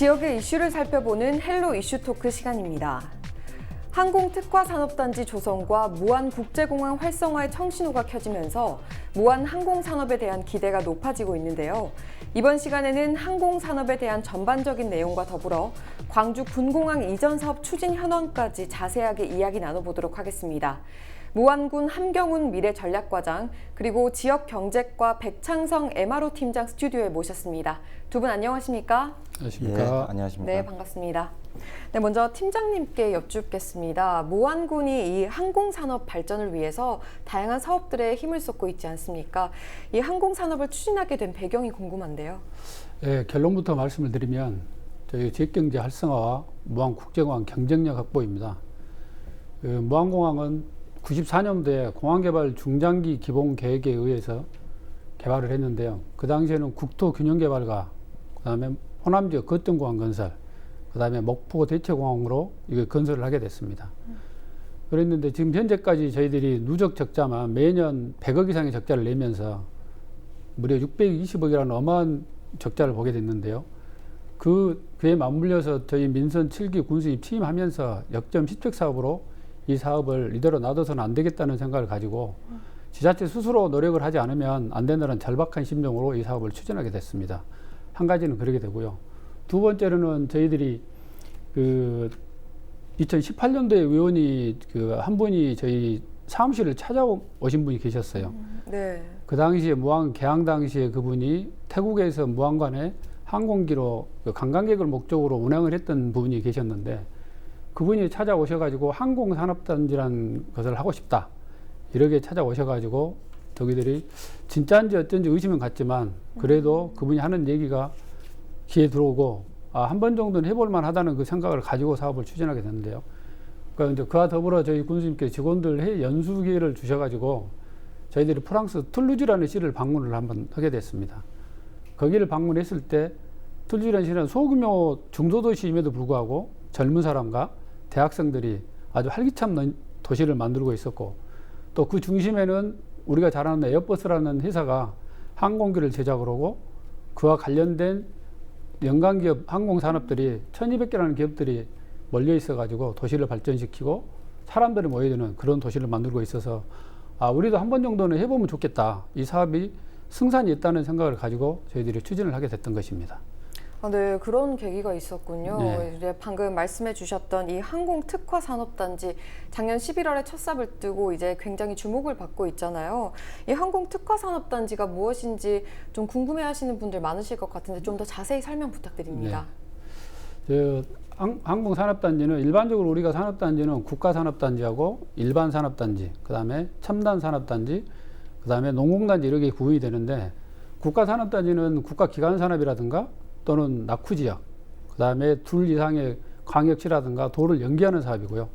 지역의 이슈를 살펴보는 헬로 이슈 토크 시간입니다. 항공특화산업단지 조성과 무안국제공항 활성화의 청신호가 켜지면서 무안항공산업에 대한 기대가 높아지고 있는데요. 이번 시간에는 항공산업에 대한 전반적인 내용과 더불어 광주 군공항 이전 사업 추진 현황까지 자세하게 이야기 나눠보도록 하겠습니다. 무안군 함경훈 미래전략과장 그리고 지역경제과 백창성 MRO 팀장 스튜디오에 모셨습니다. 두 분 안녕하십니까? 안녕하십니까? 예, 안녕하십니까? 네, 반갑습니다. 네, 먼저 팀장님께 여쭙겠습니다. 무안군이 이 항공산업 발전을 위해서 다양한 사업들에 힘을 쏟고 있지 않습니까? 이 항공산업을 추진하게 된 배경이 궁금한데요. 네, 결론부터 말씀을 드리면 저희 지역경제 활성화와 무안국제공항 경쟁력 확보입니다. 무안공항은 94년도에 공항개발 중장기 기본 계획에 의해서 개발을 했는데요. 그 당시에는 국토균형개발과 그다음에 호남지역 거점공항 건설, 그다음에 목포 대체공항으로 이거 건설을 하게 됐습니다. 그랬는데 지금 현재까지 저희들이 누적 적자만 매년 100억 이상의 적자를 내면서 무려 620억이라는 어마어마한 적자를 보게 됐는데요. 그에 맞물려서 저희 민선 7기 군수님 취임하면서 역점 시책 사업으로 이 사업을 이대로 놔둬서는 안 되겠다는 생각을 가지고 지자체 스스로 노력을 하지 않으면 안 된다는 절박한 심정으로 이 사업을 추진하게 됐습니다. 한 가지는 그렇게 되고요. 두 번째로는 저희들이 2018년도에 의원이 한 분이 저희 사무실을 찾아오신 분이 계셨어요. 네. 그 당시에 무안 개항 당시에 그분이 태국에서 무안관에 항공기로 관광객을 목적으로 운항을 했던 분이 계셨는데 그분이 찾아오셔가지고 항공산업단지라는 것을 하고 싶다. 이렇게 찾아오셔가지고 저기들이 진짜인지 어쩐지 의심은 갔지만 그래도 그분이 하는 얘기가 귀에 들어오고 한 번 정도는 해볼만 하다는 그 생각을 가지고 사업을 추진하게 됐는데요. 그러니까 이제 그와 더불어 저희 군수님께 직원들 연수 기회를 주셔가지고 저희들이 프랑스 툴루즈라는 시를 방문을 한번 하게 됐습니다. 거기를 방문했을 때 툴루즈라는 시는 소규모 중소도시임에도 불구하고 젊은 사람과 대학생들이 아주 활기찬 도시를 만들고 있었고 또 그 중심에는 우리가 잘 아는 에어버스라는 회사가 항공기를 제작을 하고 그와 관련된 연관기업 항공산업들이 1200개라는 기업들이 몰려 있어 가지고 도시를 발전시키고 사람들이 모여드는 그런 도시를 만들고 있어서 우리도 한 번 정도는 해보면 좋겠다. 이 사업이 승산이 있다는 생각을 가지고 저희들이 추진을 하게 됐던 것입니다. 네, 그런 계기가 있었군요. 네. 이제 방금 말씀해 주셨던 이 항공특화산업단지 작년 11월에 첫 삽을 뜨고 이제 굉장히 주목을 받고 있잖아요. 이 항공특화산업단지가 무엇인지 좀 궁금해하시는 분들 많으실 것 같은데 좀 더 자세히 설명 부탁드립니다. 네. 항공산업단지는 일반적으로 우리가 산업단지는 국가산업단지하고 일반산업단지, 그 다음에 첨단산업단지, 그 다음에 농공단지 이렇게 구분이 되는데 국가산업단지는 국가기관산업이라든가 또는 낙후지역, 그 다음에 둘 이상의 광역시라든가 도를 연계하는 사업이고요.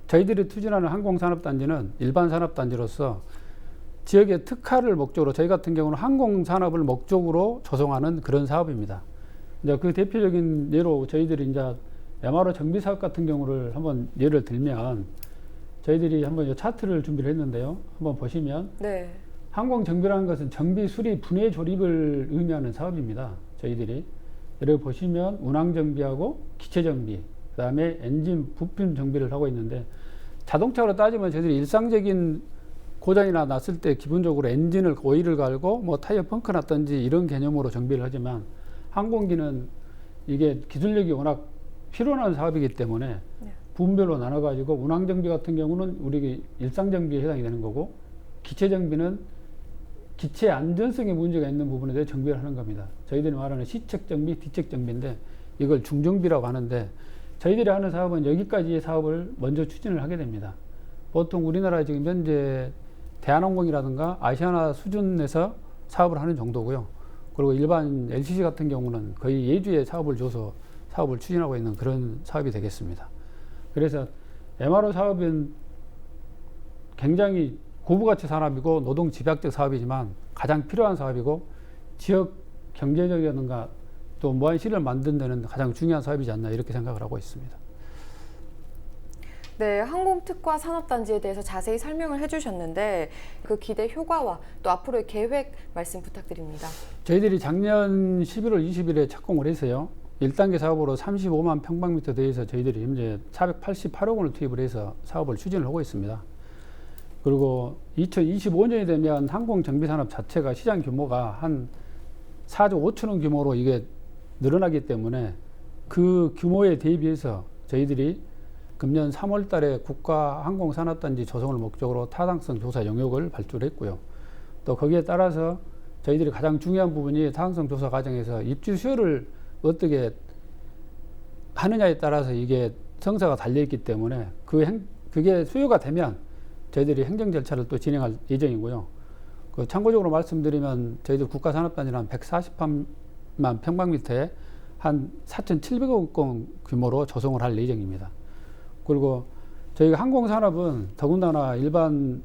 저희들이 추진하는 항공산업단지는 일반산업단지로서 지역의 특화를 목적으로 저희 같은 경우는 항공산업을 목적으로 조성하는 그런 사업입니다. 이제 그 대표적인 예로 저희들이 이제 MRO 정비 사업 같은 경우를 한번 예를 들면 저희들이 한번 차트를 준비를 했는데요. 한번 보시면 네. 항공 정비라는 것은 정비, 수리, 분해, 조립을 의미하는 사업입니다. 저희들이 여기 보시면 운항 정비하고 기체 정비, 그 다음에 엔진 부품 정비를 하고 있는데 자동차로 따지면 저희들이 일상적인 고장이나 났을 때 기본적으로 엔진을 오일을 갈고 뭐 타이어 펑크 났든지 이런 개념으로 정비를 하지만 항공기는 이게 기술력이 워낙 필요한 사업이기 때문에 부분별로 나눠가지고 운항 정비 같은 경우는 우리 일상 정비에 해당이 되는 거고 기체 정비는 기체 안전성에 문제가 있는 부분에 대해 정비를 하는 겁니다. 저희들이 말하는 시책 정비, 뒤책 정비인데 이걸 중정비라고 하는데 저희들이 하는 사업은 여기까지의 사업을 먼저 추진을 하게 됩니다. 보통 우리나라 지금 현재 대한항공이라든가 아시아나 수준에서 사업을 하는 정도고요. 그리고 일반 LCC 같은 경우는 거의 예주에 사업을 줘서 사업을 추진하고 있는 그런 사업이 되겠습니다. 그래서 MRO 사업은 굉장히 고부가치 산업이고 노동 집약적 사업이지만 가장 필요한 사업이고 지역 경제적이라든가 또 무안시를 만드는 데는 가장 중요한 사업이지 않나 이렇게 생각을 하고 있습니다. 네, 항공특화 산업단지에 대해서 자세히 설명을 해주셨는데 그 기대 효과와 또 앞으로의 계획 말씀 부탁드립니다. 저희들이 작년 11월 20일에 착공을 해서요. 1단계 사업으로 35만 평방미터 대해서 저희들이 현재 488억 원을 투입을 해서 사업을 추진을 하고 있습니다. 그리고 2025년이 되면 항공정비산업 자체가 시장 규모가 한 4조 5천억 규모로 이게 늘어나기 때문에 그 규모에 대비해서 저희들이 금년 3월 달에 국가항공산업단지 조성을 목적으로 타당성 조사 영역을 발주했고요. 또 거기에 따라서 저희들이 가장 중요한 부분이 타당성 조사 과정에서 입주 수요를 어떻게 하느냐에 따라서 이게 성사가 달려있기 때문에 그게 수요가 되면 저희들이 행정 절차를 또 진행할 예정이고요. 참고적으로 말씀드리면 저희들 국가산업단지는 140만 평방미터에 한 4,700억 원 규모로 조성을 할 예정입니다. 그리고 저희가 항공산업은 더군다나 일반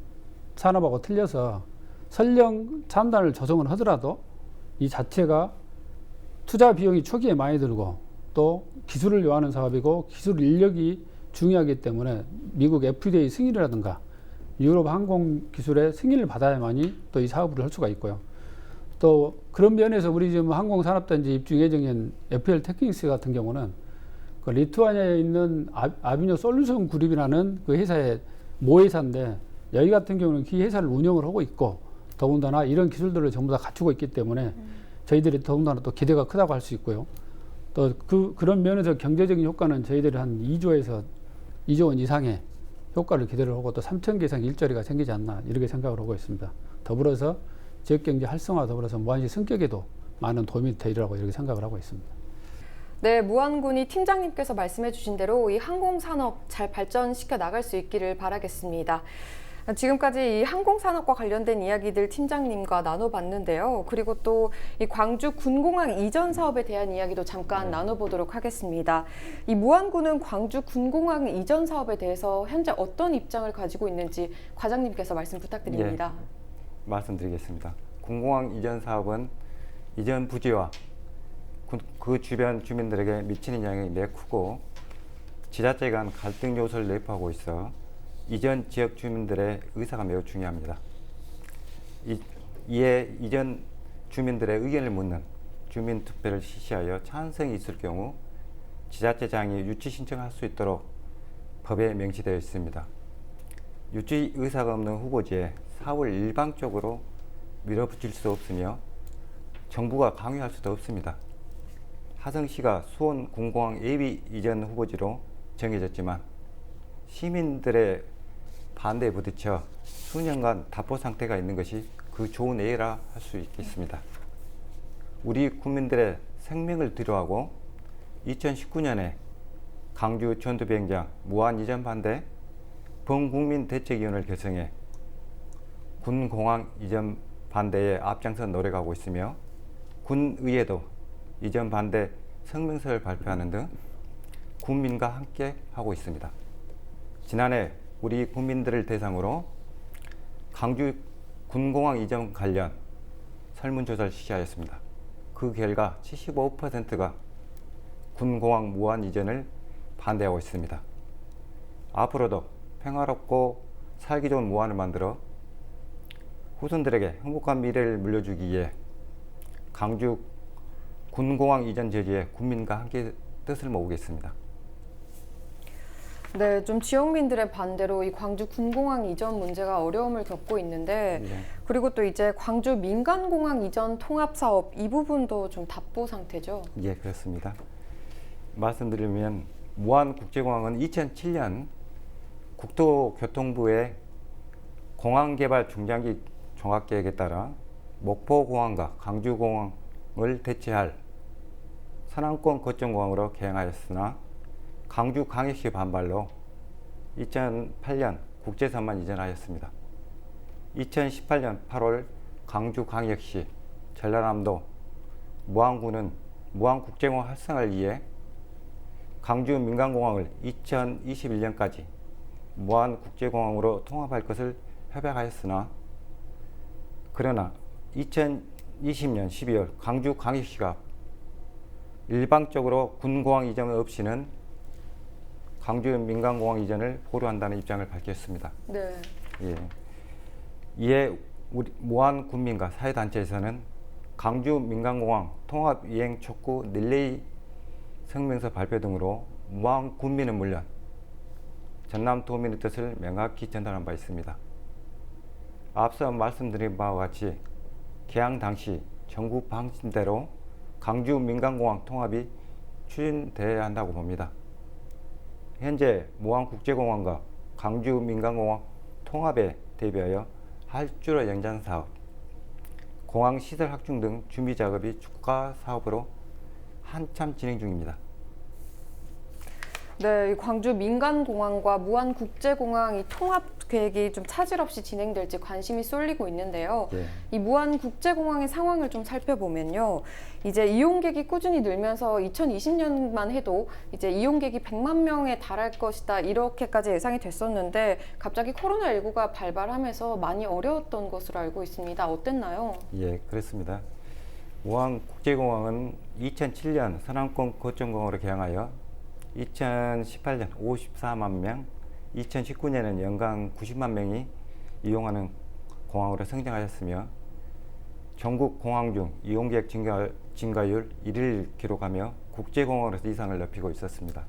산업하고 틀려서 설령 잠단을 조성을 하더라도 이 자체가 투자 비용이 초기에 많이 들고 또 기술을 요하는 사업이고 기술 인력이 중요하기 때문에 미국 FDA 승인이라든가 유럽 항공 기술의 승인을 받아야만이 또 이 사업을 할 수가 있고요. 또 그런 면에서 우리 지금 항공산업단지 입주 예정인 FL 테크닉스 같은 경우는 그 리투아니아에 있는 아비뇨 솔루션 그룹이라는 그 회사의 모회사인데 여기 같은 경우는 이 회사를 운영을 하고 있고 더군다나 이런 기술들을 전부 다 갖추고 있기 때문에 저희들이 더군다나 또 기대가 크다고 할 수 있고요. 또 그런 면에서 경제적인 효과는 저희들이 한 2조에서 2조 원 이상의 효과를 기대를 하고 또 3,000개 이상 일자리가 생기지 않나 이렇게 생각을 하고 있습니다. 더불어서 지역경제 활성화 더불어서 무안시 성격에도 많은 도움이 되리라고 이렇게 생각을 하고 있습니다. 네, 무안군이 팀장님께서 말씀해 주신 대로 이 항공산업 잘 발전시켜 나갈 수 있기를 바라겠습니다. 지금까지 이 항공산업과 관련된 이야기들 팀장님과 나눠봤는데요. 그리고 또 이 광주 군공항 이전 사업에 대한 이야기도 잠깐 나눠보도록 하겠습니다. 이 무안군은 광주 군공항 이전 사업에 대해서 현재 어떤 입장을 가지고 있는지 과장님께서 말씀 부탁드립니다. 예, 말씀드리겠습니다. 군공항 이전 사업은 이전 부지와 그 주변 주민들에게 미치는 영향이 매우 크고 지자체 간 갈등 요소를 내포하고 있어 이전 지역 주민들의 의사가 매우 중요합니다. 이에 이전 주민들의 의견을 묻는 주민투표를 실시하여 찬성이 있을 경우 지자체장이 유치 신청할 수 있도록 법에 명시되어 있습니다. 유치 의사가 없는 후보지에 사업을 일방적으로 밀어붙일 수 없으며 정부가 강요할 수도 없습니다. 하성시가 수원 군공항 예비 이전 후보지로 정해졌지만 시민들의 반대에 부딪혀 수년간 답보 상태가 있는 것이 그 좋은 예라 할 수 있겠습니다. 우리 국민들의 생명을 뒤로하고 2019년에 강주 전투비행장 무안 이전 반대 범국민 대책위원회를 결성해 군공항 이전 반대에 앞장서 노력하고 있으며 군의회도 이전 반대 성명서를 발표하는 등 국민과 함께 하고 있습니다. 지난해 우리 국민들을 대상으로 강주 군공항 이전 관련 설문조사를 실시하였습니다. 그 결과 75%가 군공항 무안 이전을 반대하고 있습니다. 앞으로도 평화롭고 살기 좋은 무안을 만들어 후손들에게 행복한 미래를 물려주기 위해 강주 군공항 이전 제지에 국민과 함께 뜻을 모으겠습니다. 네, 좀 지역민들의 반대로 이 광주 군공항 이전 문제가 어려움을 겪고 있는데 네. 그리고 또 이제 광주 민간공항 이전 통합사업 이 부분도 좀 답보 상태죠? 예, 그렇습니다. 말씀드리면 무안국제공항은 2007년 국토교통부의 공항개발 중장기 종합계획에 따라 목포공항과 광주공항을 대체할 산항권 거점공항으로 개항하였으나 광주광역시 반발로 2008년 국제선만 이전하였습니다. 2018년 8월 광주광역시, 전라남도, 무안군은 무안국제공항 활성화를 위해 광주 민간공항을 2021년까지 무안국제공항으로 통합할 것을 협약하였으나 그러나 2020년 12월 광주광역시가 일방적으로 군공항 이전 없이는 광주 민간공항 이전을 보류한다는 입장을 밝혔습니다. 네. 예. 이에 우리 무안 군민과 사회단체에서는 광주 민간공항 통합이행 촉구 릴레이 성명서 발표 등으로 무한 군민은 물론 전남도민의 뜻을 명확히 전달한 바 있습니다. 앞서 말씀드린 바와 같이 개항 당시 정부 방침대로 광주 민간공항 통합이 추진되어야 한다고 봅니다. 현재 무안국제공항과 광주 민간공항 통합에 대비하여 할주로 연장사업, 공항시설 확충 등 준비 작업이 주가 사업으로 한참 진행 중입니다. 네, 이 광주 민간공항과 무안국제공항 이 통합 계획이 좀 차질 없이 진행될지 관심이 쏠리고 있는데요. 예. 이 무안국제공항의 상황을 좀 살펴보면요. 이제 이용객이 꾸준히 늘면서 2020년만 해도 이제 이용객이 100만 명에 달할 것이다 이렇게까지 예상이 됐었는데 갑자기 코로나19가 발발하면서 많이 어려웠던 것으로 알고 있습니다. 어땠나요? 예, 그렇습니다. 무안국제공항은 2007년 서남권 거점공항으로 개항하여 2018년 54만 명, 2019년에는 연간 90만 명이 이용하는 공항으로 성장하였으며 전국 공항 중 이용객 증가율 1위를 기록하며 국제공항으로서 이상을 높이고 있었습니다.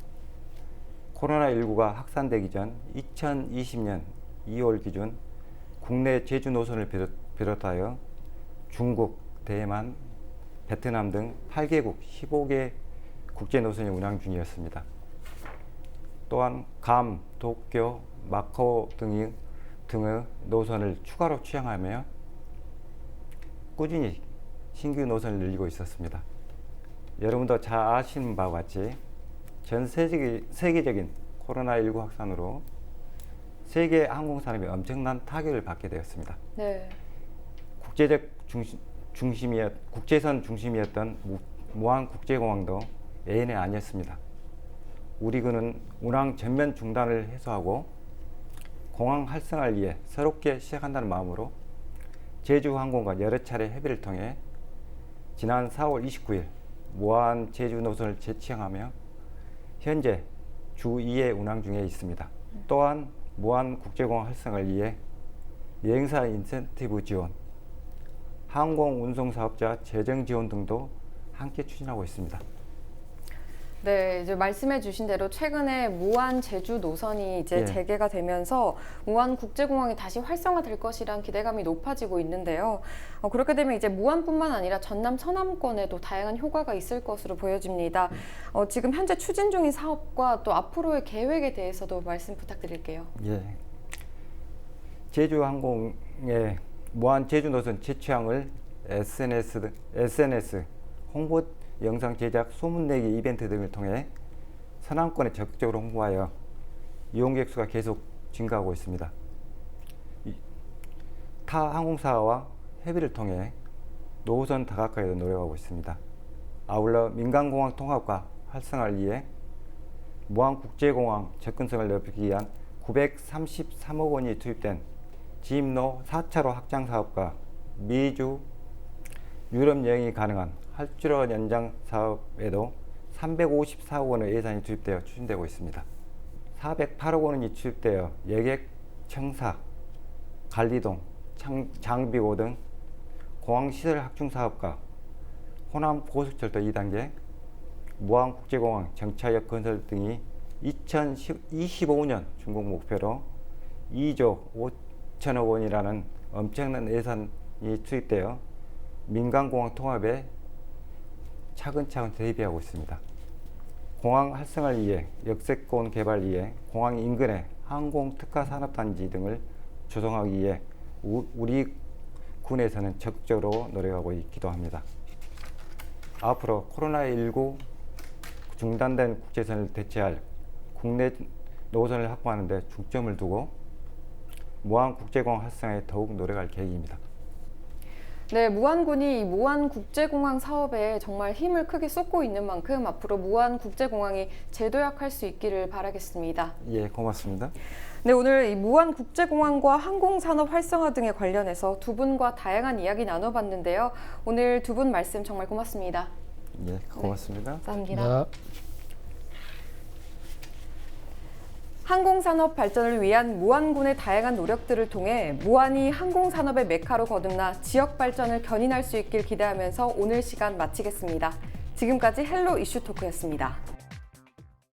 코로나19가 확산되기 전 2020년 2월 기준 국내 제주 노선을 비롯하여 중국, 대만, 베트남 등 8개국 15개 국제 노선이 운항 중이었습니다. 또한 감, 도쿄, 마카오 등의 노선을 추가로 취항하며 꾸준히 신규 노선을 늘리고 있었습니다. 여러분도 잘 아시는 바와 같이 전 세계적인 코로나19 확산으로 세계 항공산업이 엄청난 타격을 받게 되었습니다. 네. 국제선 중심이었던 무안국제공항도 예외는 아니었습니다. 우리 군은 운항 전면 중단을 해소하고 공항 활성화를 위해 새롭게 시작한다는 마음으로 제주항공과 여러 차례 협의를 통해 지난 4월 29일 무안 제주 노선을 재취항하며 현재 주 2회 운항 중에 있습니다. 또한 무안 국제공항 활성화를 위해 여행사 인센티브 지원, 항공 운송 사업자 재정 지원 등도 함께 추진하고 있습니다. 네, 이제 말씀해 주신 대로 최근에 무안 제주 노선이 이제 예. 재개가 되면서 무안 국제공항이 다시 활성화될 것이란 기대감이 높아지고 있는데요. 그렇게 되면 이제 무안뿐만 아니라 전남 서남권에도 다양한 효과가 있을 것으로 보여집니다. 지금 현재 추진 중인 사업과 또 앞으로의 계획에 대해서도 말씀 부탁드릴게요. 예. 제주항공의 무안 제주 노선 재취항을 SNS 홍보 영상 제작, 소문내기 이벤트 등을 통해 서남권에 적극적으로 홍보하여 이용객 수가 계속 증가하고 있습니다. 타 항공사와 협의를 통해 노선 다각화에도 노력하고 있습니다. 아울러 민간공항 통합과 활성화를 위해 무안국제공항 접근성을 높이기 위한 933억 원이 투입된 지임로 4차로 확장 사업과 미주 유럽 여행이 가능한 할주로 연장 사업에도 354억 원의 예산이 투입되어 추진되고 있습니다. 408억 원이 투입되어 여객 청사, 관리동, 장비고 등 공항시설 확충 사업과 호남 고속철도 2단계, 무안국제공항 정차역 건설 등이 2025년 준공 목표로 2조 5천억 원이라는 엄청난 예산이 투입되어 민간공항 통합에 차근차근 대비하고 있습니다. 공항 활성화를 위해 역세권 개발 위해 공항 인근에 항공 특화 산업단지 등을 조성하기 위해 우리 군에서는 적극적으로 노력하고 있기도 합니다. 앞으로 코로나19 중단된 국제선을 대체할 국내 노선을 확보하는 데 중점을 두고 무안국제공항 활성화에 더욱 노력할 계획입니다. 네, 무안군이 이 무안국제공항 사업에 정말 힘을 크게 쏟고 있는 만큼 앞으로 무안국제공항이 재도약할 수 있기를 바라겠습니다. 예, 고맙습니다. 네, 오늘 이 무안국제공항과 항공산업 활성화 등에 관련해서 두 분과 다양한 이야기 나눠봤는데요. 오늘 두 분 말씀 정말 고맙습니다. 예, 고맙습니다. 네, 감사합니다. 네. 항공산업 발전을 위한 무안군의 다양한 노력들을 통해 무안이 항공산업의 메카로 거듭나 지역 발전을 견인할 수 있길 기대하면서 오늘 시간 마치겠습니다. 지금까지 헬로 이슈 토크였습니다.